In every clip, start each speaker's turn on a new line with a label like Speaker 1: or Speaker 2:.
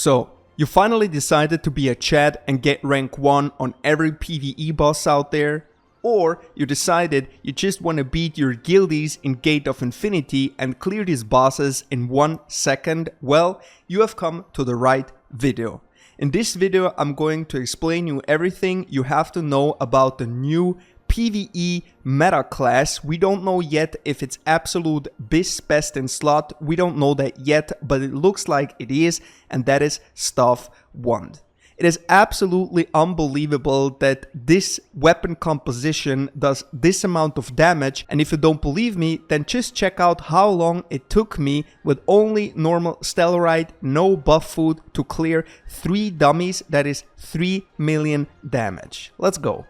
Speaker 1: So, you finally decided to be a Chad and get rank 1 on every PvE boss out there? Or you decided you just want to beat your guildies in Gate of Infinity and clear these bosses in 1 second? Well, you have come to the right video. In this video, I'm going to explain you everything you have to know about the new PvE meta class. We don't know yet if it's absolute best in slot. We don't know that yet, but it looks like it is, and that is Staff Wand. It is absolutely unbelievable that this weapon composition does this amount of damage, and if you don't believe me, then just check out how long it took me with only normal Stellarite, no buff food, to clear 3 dummies. That is 3 million damage. Let's go.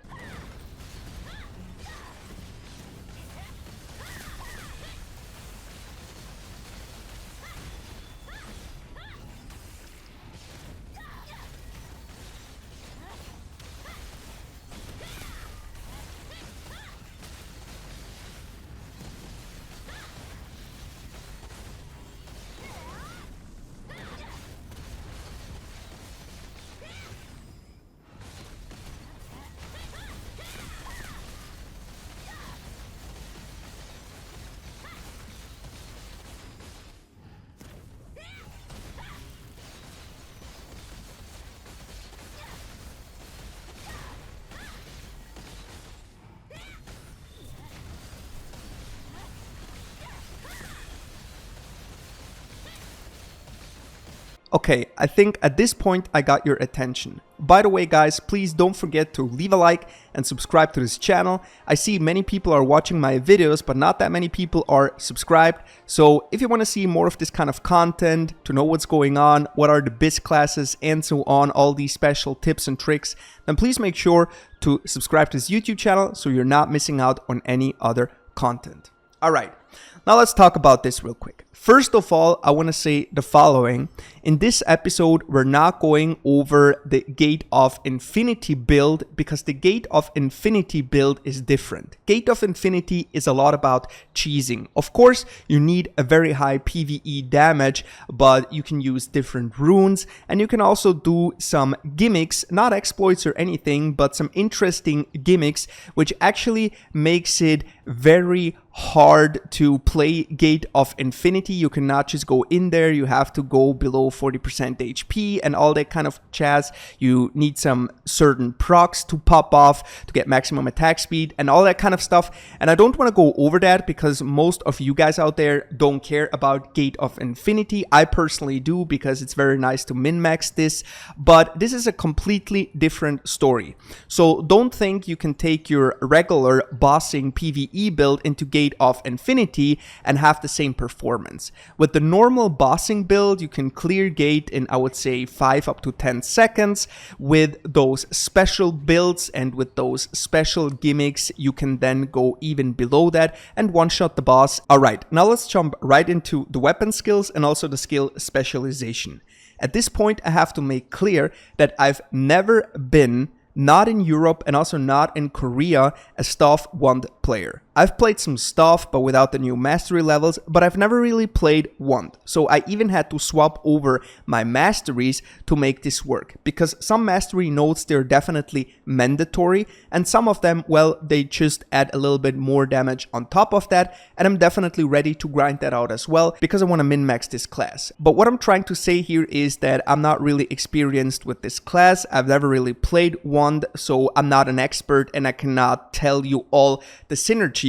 Speaker 1: Okay, I think at this point I got your attention. By the way guys, please don't forget to leave a like and subscribe to this channel. I see many people are watching my videos, but not that many people are subscribed. So if you want to see more of this kind of content, to know what's going on, what are the best classes and so on, all these special tips and tricks, then please make sure to subscribe to this YouTube channel so you're not missing out on any other content. Alright, now let's talk about this real quick. First of all, I want to say the following. In this episode, we're not going over the Gate of Infinity build because the Gate of Infinity build is different. Gate of Infinity is a lot about cheesing. Of course, you need a very high PvE damage, but you can use different runes and you can also do some gimmicks, not exploits or anything, but some interesting gimmicks, which actually makes it very hard to play Gate of Infinity. You cannot just go in there, you have to go below 40% HP and all that kind of jazz. You need some certain procs to pop off to get maximum attack speed and all that kind of stuff. And I don't want to go over that because most of you guys out there don't care about Gate of Infinity. I personally do because it's very nice to min-max this, but this is a completely different story. So don't think you can take your regular bossing PvE build into Gate of Infinity and have the same performance. With the normal bossing build, you can clear Gate in, I would say, 5 up to 10 seconds. With those special builds and with those special gimmicks, you can then go even below that and one-shot the boss. Alright, now let's jump right into the weapon skills and also the skill Specialization. At this point, I have to make clear that I've never been, not in Europe and also not in Korea, a Staff Wand player. I've played some Staff, but without the new mastery levels, but I've never really played Wand. So I even had to swap over my masteries to make this work, because some mastery nodes, they're definitely mandatory, and some of them, well, they just add a little bit more damage on top of that, and I'm definitely ready to grind that out as well, because I want to min-max this class. But what I'm trying to say here is that I'm not really experienced with this class. I've never really played Wand, so I'm not an expert and I cannot tell you all the synergies.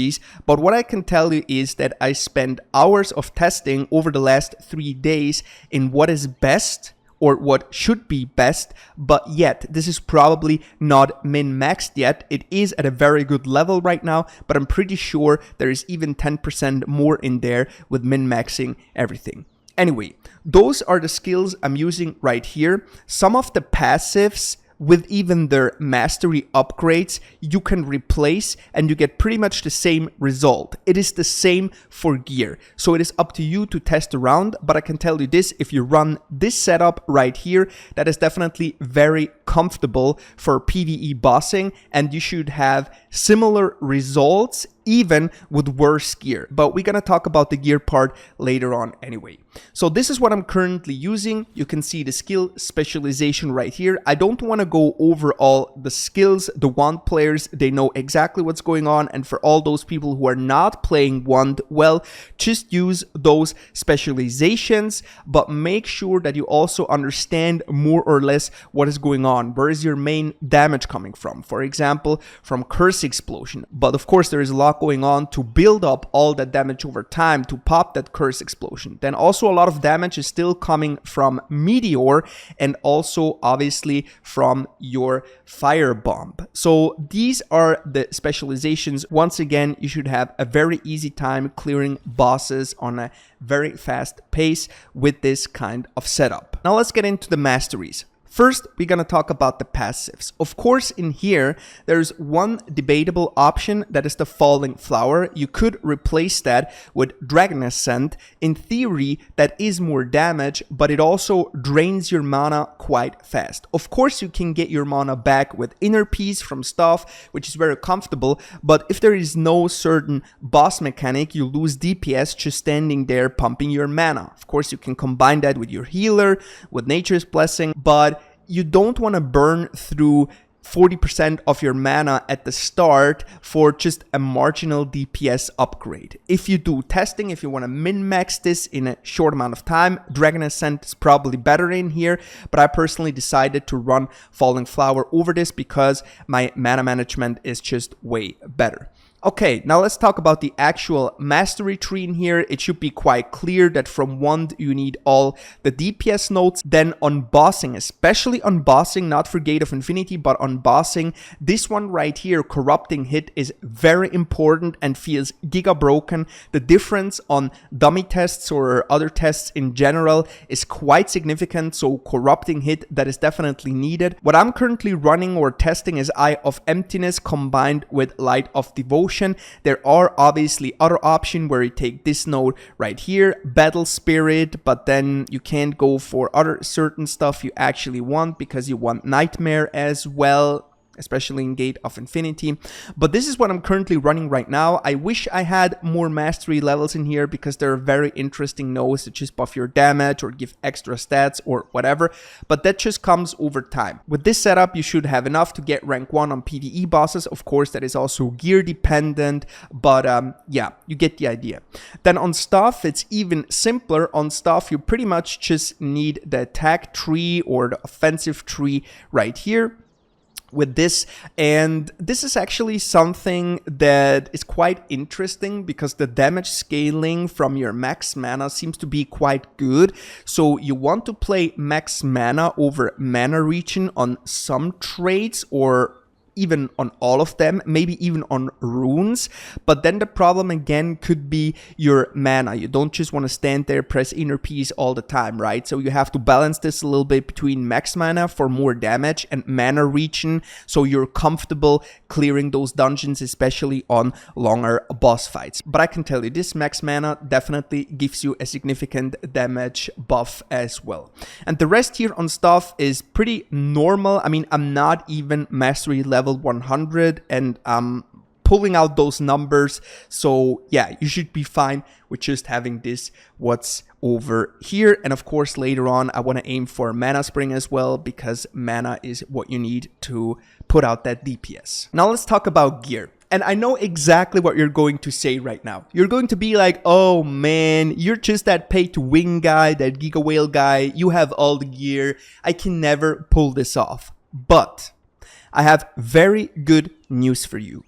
Speaker 1: But what I can tell you is that I spent hours of testing over the last 3 days in what is best or what should be best, but yet this is probably not min-maxed yet. It is at a very good level right now, but I'm pretty sure there is even 10% more in there with min-maxing everything. Anyway, those are the skills I'm using right here. Some of the passives with even their mastery upgrades, you can replace and you get pretty much the same result. It is the same for gear. So it is up to you to test around, but I can tell you this, if you run this setup right here, that is definitely very comfortable for PvE bossing, and you should have similar results even with worse gear. But we're gonna talk about the gear part later on anyway. So this is what I'm currently using. You can see the skill specialization right here. I don't want to go over all the skills. The wand players, they know exactly what's going on, and for all those people who are not playing wand, well, just use those specializations, but make sure that you also understand more or less what is going on. Where is your main damage coming from? For example, from curse explosion. But of course there is a lot going on to build up all that damage over time to pop that curse explosion. Then also a lot of damage is still coming from meteor, and also obviously from your fire bomb. So these are the specializations. Once again, you should have a very easy time clearing bosses on a very fast pace with this kind of setup. Now let's get into the masteries. First, we're going to talk about the passives. Of course, in here, there's one debatable option, that is the Falling Flower. You could replace that with Dragon Ascent. In theory, that is more damage, but it also drains your mana quite fast. Of course, you can get your mana back with Inner Peace from stuff, which is very comfortable, but if there is no certain boss mechanic, you lose DPS just standing there pumping your mana. Of course, you can combine that with your healer, with Nature's Blessing, but you don't want to burn through 40% of your mana at the start for just a marginal DPS upgrade. If you do testing, if you want to min-max this in a short amount of time, Dragon Ascent is probably better in here, but I personally decided to run Falling Flower over this because my mana management is just way better. Okay, now let's talk about the actual mastery tree in here. It should be quite clear that from wand you need all the DPS nodes. Then on bossing, especially on bossing, not for Gate of Infinity, but on bossing, this one right here, Corrupting Hit, is very important and feels giga broken. The difference on dummy tests or other tests in general is quite significant, so Corrupting Hit, that is definitely needed. What I'm currently running or testing is Eye of Emptiness combined with Light of Devotion. There are obviously other options where you take this node right here, Battle Spirit, but then you can't go for other certain stuff you actually want because you want Nightmare as well, especially in Gate of Infinity. But this is what I'm currently running right now. I wish I had more mastery levels in here because they're very interesting nodes that just buff your damage or give extra stats or whatever, but that just comes over time. With this setup, you should have enough to get rank 1 on PvE bosses. Of course, that is also gear dependent, but yeah, you get the idea. Then on stuff, it's even simpler. On stuff, you pretty much just need the attack tree or the offensive tree right here with this, and this is actually something that is quite interesting because the damage scaling from your max mana seems to be quite good. So you want to play max mana over mana regen on some traits, or even on all of them, maybe even on runes. But then the problem again could be your mana. You don't just want to stand there, press Inner Peace all the time, right? So you have to balance this a little bit between max mana for more damage and mana regen, so you're comfortable clearing those dungeons, especially on longer boss fights. But I can tell you, this max mana definitely gives you a significant damage buff as well. And the rest here on stuff is pretty normal. I mean, I'm not even mastery level 100 and I'm pulling out those numbers, so yeah, you should be fine with just having this what's over here. And of course later on I want to aim for Mana Spring as well, because mana is what you need to put out that DPS. Now let's talk about gear. And I know exactly what you're going to say right now. You're going to be like, oh man, you're just that pay to win guy, that Giga Whale guy, you have all the gear, I can never pull this off. But I have very good news for you.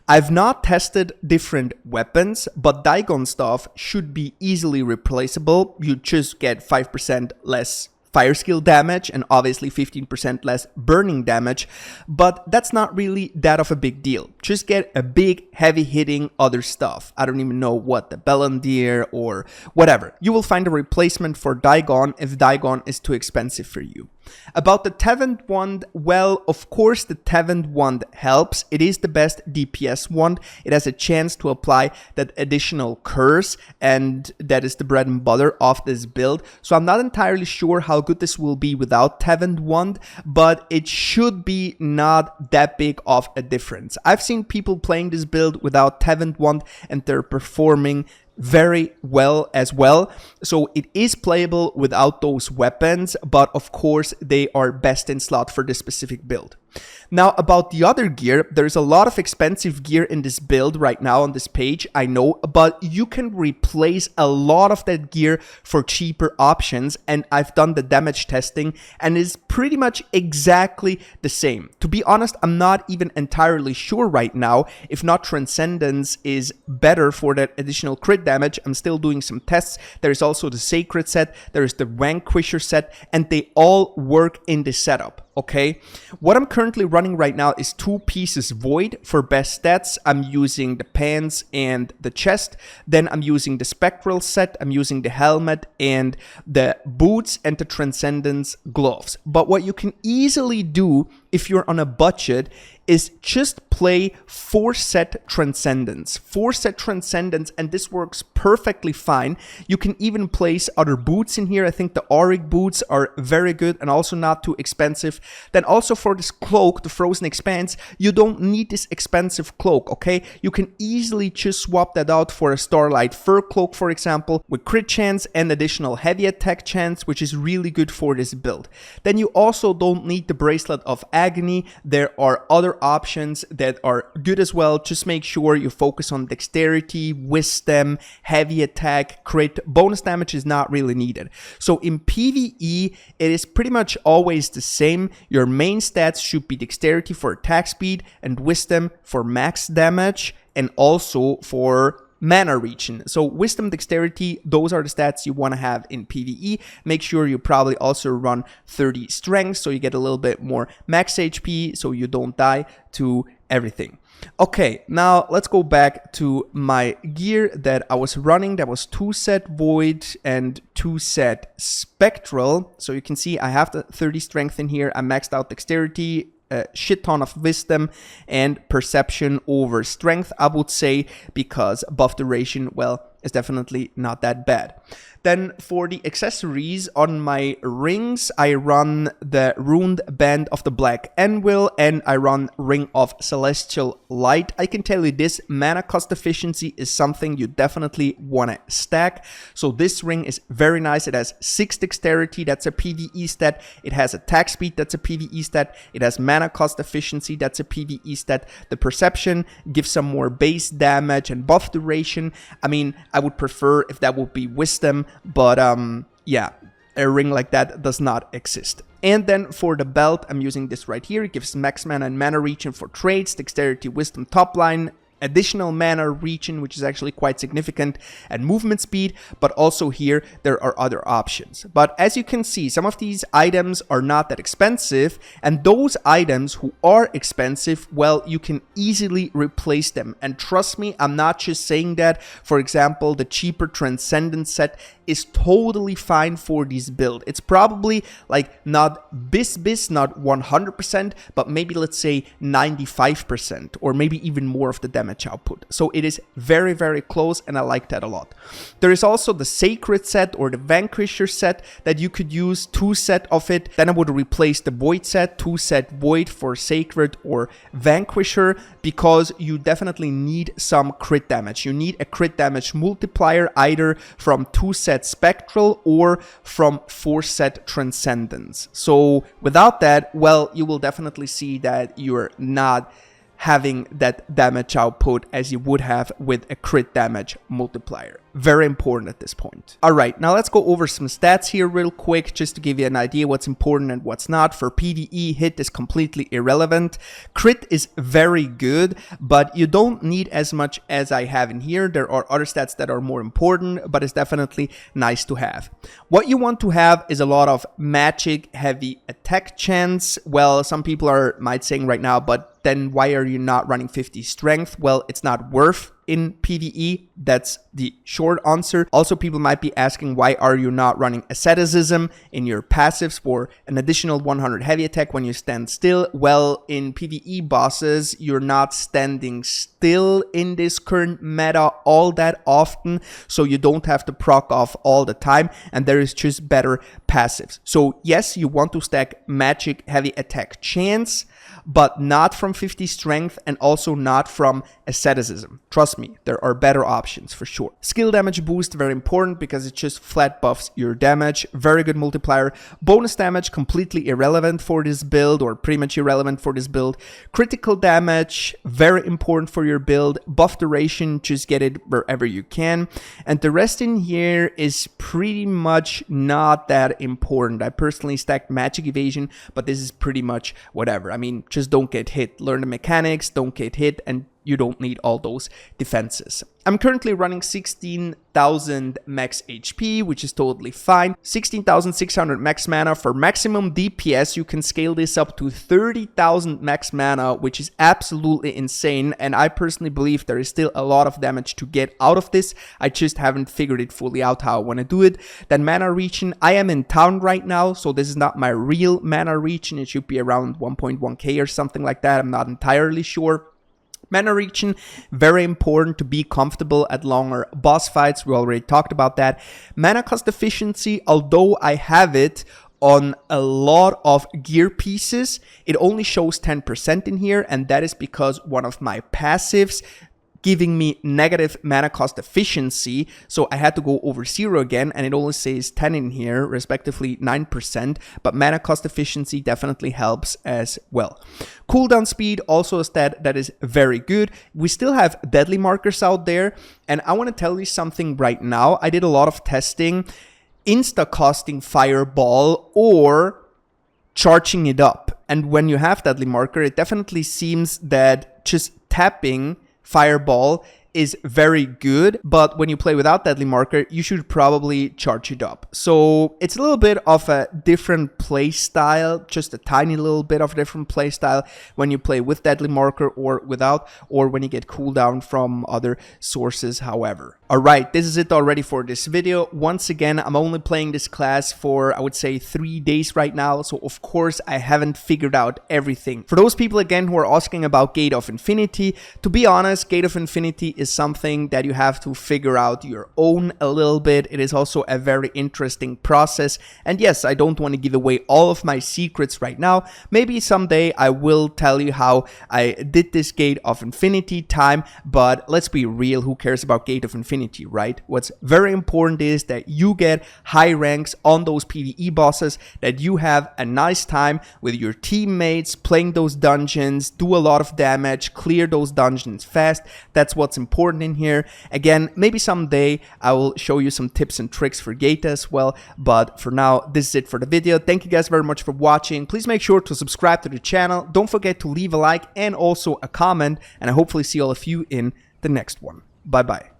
Speaker 1: I've not tested different weapons, but Daigon stuff should be easily replaceable. You just get 5% less fire skill damage and obviously 15% less burning damage, but that's not really that of a big deal. Just get a big heavy hitting other stuff. I don't even know what, the Bellandir or whatever. You will find a replacement for Daigon if Daigon is too expensive for you. About the Tevent wand, well, of course the Tevent wand helps. It is the best DPS wand. It has a chance to apply that additional curse, and that is the bread and butter of this build. So I'm not entirely sure how good this will be without Tevent wand, but it should be not that big of a difference. I've seen people playing this build without Tevent wand and they're performing very well as well. So it is playable without those weapons, but of course they are best in slot for this specific build. Now about the other gear, there's a lot of expensive gear in this build right now on this page, I know, but you can replace a lot of that gear for cheaper options, and I've done the damage testing and it's pretty much exactly the same. To be honest, I'm not even entirely sure right now if not Transcendence is better for that additional crit damage. I'm still doing some tests. There's also the Sacred set, there's the Vanquisher set, and they all work in this setup. Okay, what I'm currently running right now is 2 pieces Void for best stats. I'm using the pants and the chest. Then I'm using the Spectral set. I'm using the helmet and the boots and the Transcendence gloves. But what you can easily do if you're on a budget is just play 4 set Transcendence. 4 set Transcendence, and this works perfectly fine. You can even place other boots in here. I think the Auric boots are very good and also not too expensive. Then also for this cloak, the Frozen Expanse, you don't need this expensive cloak, okay? You can easily just swap that out for a Starlight Fur cloak, for example, with crit chance and additional heavy attack chance, which is really good for this build. Then you also don't need the Bracelet of Agony. There are other options that are good as well. Just make sure you focus on dexterity, wisdom, heavy attack, crit. Bonus damage is not really needed. So in PvE, it is pretty much always the same. Your main stats should be dexterity for attack speed and wisdom for max damage and also for mana regen. So wisdom, dexterity, those are the stats you want to have in PvE. Make sure you probably also run 30 strength so you get a little bit more max HP so you don't die to everything. Okay, now let's go back to my gear that I was running. That was 2 set Void and 2 set Spectral. So you can see I have the 30 strength in here. I maxed out dexterity, a shit ton of wisdom, and perception over strength, I would say, because buff duration, well, is definitely not that bad. Then for the accessories on my rings, I run the Runed Band of the Black Anvil and I run Ring of Celestial Light. I can tell you this, mana cost efficiency is something you definitely want to stack. So this ring is very nice. It has 6 dexterity, that's a PvE stat. It has attack speed, that's a PvE stat. It has mana cost efficiency, that's a PvE stat. The perception gives some more base damage and buff duration. I mean, I would prefer if that would be wisdom, but yeah, a ring like that does not exist. And then for the belt, I'm using this right here. It gives max mana and mana regen for traits, dexterity, wisdom, top line, additional mana regen, which is actually quite significant, and movement speed, but also here there are other options. But as you can see, some of these items are not that expensive, and those items who are expensive, well, you can easily replace them. And trust me, I'm not just saying that. For example, the cheaper Transcendence set is totally fine for this build. It's probably like not not 100%, but maybe let's say 95% or maybe even more of the damage output. So it is very, very close, and I like that a lot. There is also the Sacred set or the Vanquisher set that you could use, 2 set of it. Then I would replace the Void set, 2 set Void for Sacred or Vanquisher, because you definitely need some crit damage. You need a crit damage multiplier either from 2 set Spectral or from 4 set Transcendence. So without that, well, you will definitely see that you're not having that damage output as you would have with a crit damage multiplier. Very important at this point. Alright, now let's go over some stats here real quick, just to give you an idea what's important and what's not. For PvE, hit is completely irrelevant. Crit is very good, but you don't need as much as I have in here. There are other stats that are more important, but it's definitely nice to have. What you want to have is a lot of magic heavy attack chance. Well, some people might saying right now, but then why are you not running 50 strength? Well, it's not worth in PvE? That's the short answer. Also, people might be asking, why are you not running asceticism in your passives for an additional 100 heavy attack when you stand still? Well, in PvE bosses, you're not standing still in this current meta all that often, so you don't have to proc off all the time, and there is just better passives. So yes, you want to stack magic heavy attack chance, but not from 50 strength and also not from asceticism. Trust me, there are better options for sure. Skill damage boost, very important because it just flat buffs your damage. Very good multiplier. Bonus damage, completely irrelevant for this build, or pretty much irrelevant for this build. Critical damage, very important for your build. Buff duration, just get it wherever you can. And the rest in here is pretty much not that important. I personally stacked magic evasion, but this is pretty much whatever. I mean, just don't get hit. Learn the mechanics, don't get hit, and you don't need all those defenses. I'm currently running 16,000 max HP, which is totally fine. 16,600 max mana. For maximum DPS, you can scale this up to 30,000 max mana, which is absolutely insane. And I personally believe there is still a lot of damage to get out of this. I just haven't figured it fully out how I want to do it. Then mana region. I am in town right now, so this is not my real mana region. It should be around 1.1k or something like that. I'm not entirely sure. Mana region, very important to be comfortable at longer boss fights. We already talked about that. Mana cost efficiency, although I have it on a lot of gear pieces, it only shows 10% in here, and that is because one of my passives giving me negative mana cost efficiency, so I had to go over 0 again, and it only says 10 in here, respectively 9%, but mana cost efficiency definitely helps as well. Cooldown speed, also a stat that is very good. We still have deadly markers out there, and I want to tell you something right now. I did a lot of testing, insta-casting Fireball or charging it up, and when you have deadly marker, it definitely seems that just tapping Fireball is very good, but when you play without deadly marker, you should probably charge it up. So it's a little bit of a different play style, just a tiny little bit of a different play style when you play with deadly marker or without, or when you get cooldown from other sources, however. Alright, this is it already for this video. Once again, I'm only playing this class for, I would say, 3 days right now, so of course I haven't figured out everything. For those people again who are asking about Gate of Infinity, to be honest, Gate of Infinity is something that you have to figure out your own a little bit. It is also a very interesting process, and yes, I don't want to give away all of my secrets right now. Maybe someday I will tell you how I did this Gate of Infinity time, but let's be real, who cares about Gate of Infinity, right? What's very important is that you get high ranks on those PvE bosses, that you have a nice time with your teammates, playing those dungeons, do a lot of damage, clear those dungeons fast. That's what's important in here. Again, maybe someday I will show you some tips and tricks for Gate as well, but for now, this is it for the video. Thank you guys very much for watching. Please make sure to subscribe to the channel. Don't forget to leave a like and also a comment, and I hopefully see all of you in the next one. Bye bye.